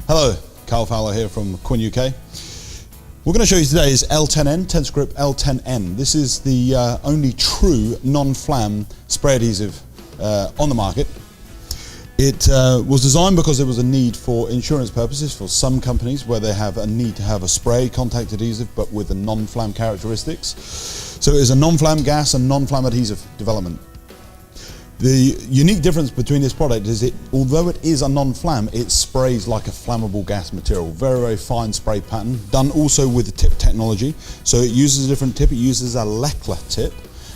Hello, Carl Fowler here from Quinn UK. We're going to show you today is L10N, TensorGrip L10N. This is the only true non-flam spray adhesive on the market. It was designed because there was a need for insurance purposes for some companies where they have a need to have a spray contact adhesive but with the non-flam characteristics. So it is a non-flam gas and non-flam adhesive development. The unique difference between this product is although it is a non-flam, it sprays like a flammable gas material. Very, very fine spray pattern, done also with the tip technology. So it uses a different tip, it uses a Leckler tip.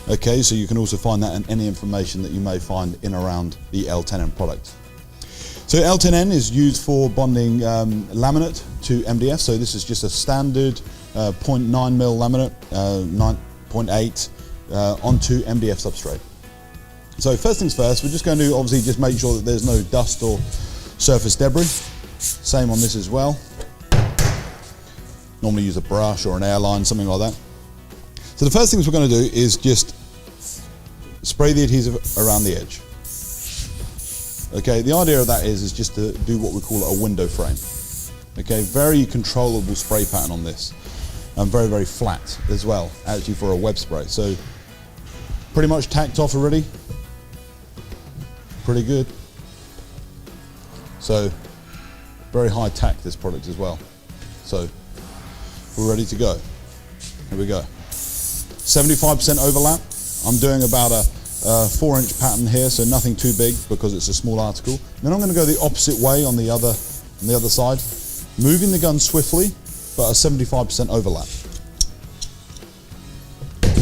Okay, so you can also find that in any information that you may find in around the L10N product. So L10N is used for bonding laminate to MDF. So this is just a standard 0.9 mm laminate, 9.8 onto MDF substrate. So first things first, we're just going to obviously just make sure that there's no dust or surface debris. Same on this as well. Normally use a brush or an airline, something like that. So the first things we're going to do is just spray the adhesive around the edge. Okay, the idea of that is just to do what we call a window frame. Okay, very controllable spray pattern on this, and very, very flat as well, actually for a web spray. So pretty much tacked off already. Pretty good. So very high tack this product as well. So we're ready to go. Here we go. 75% overlap. I'm doing about a 4-inch pattern here, so nothing too big because it's a small article. Then I'm going to go the opposite way on the other side, moving the gun swiftly, but a 75% overlap.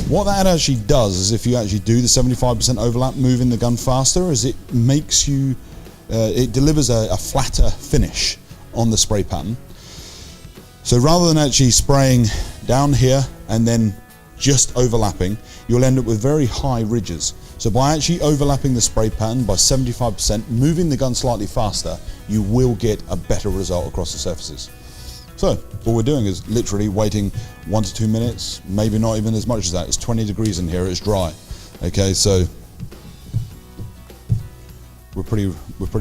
What that actually does is, if you actually do the 75% overlap, moving the gun faster, is it makes you, it delivers a flatter finish on the spray pattern. So rather than actually spraying down here and then just overlapping, you'll end up with very high ridges. So by actually overlapping the spray pattern by 75%, moving the gun slightly faster, you will get a better result across the surfaces. So what we're doing is literally waiting 1 to 2 minutes, maybe not even as much as that. It's 20 degrees in here, it's dry. Okay, so we're pretty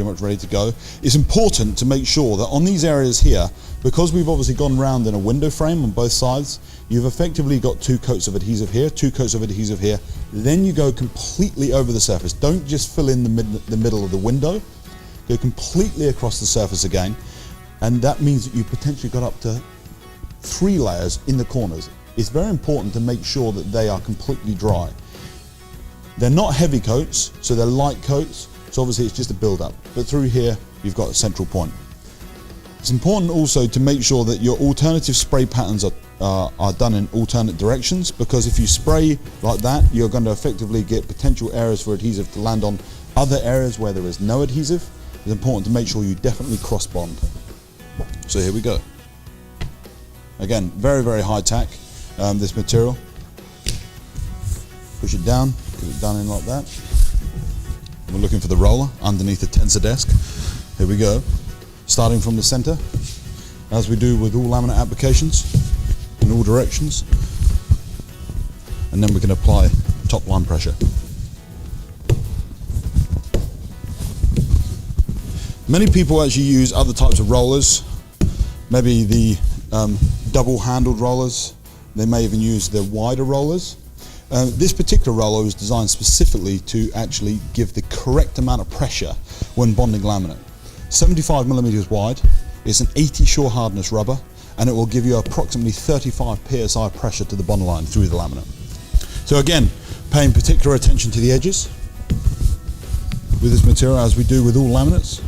much ready to go. It's important to make sure that on these areas here, because we've obviously gone round in a window frame on both sides, you've effectively got 2 coats of adhesive here, 2 coats of adhesive here, then you go completely over the surface. Don't just fill in the middle of the window, go completely across the surface again, and that means that you potentially got up to 3 layers in the corners. It's very important to make sure that they are completely dry. They're not heavy coats, so they're light coats, so obviously it's just a build-up, but through here you've got a central point. It's important also to make sure that your alternative spray patterns are done in alternate directions, because if you spray like that, you're going to effectively get potential areas for adhesive to land on other areas where there is no adhesive. It's important to make sure you definitely cross bond. So here we go. Again, very, very high tack, this material. Push it down, get it done in like that. We're looking for the roller underneath the tensor desk. Here we go. Starting from the center, as we do with all laminate applications, in all directions. And then we can apply top line pressure. Many people actually use other types of rollers, maybe the double-handled rollers. They may even use the wider rollers. This particular roller is designed specifically to actually give the correct amount of pressure when bonding laminate. 75 millimeters wide, it's an 80 shore hardness rubber, and it will give you approximately 35 psi pressure to the bond line through the laminate. So again, paying particular attention to the edges with this material, as we do with all laminates.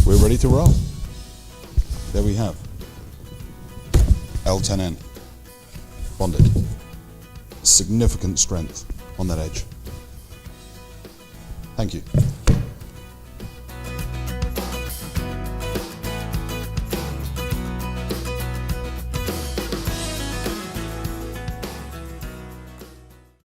We're ready to roll. There we have L10N bonded. Significant strength on that edge. Thank you.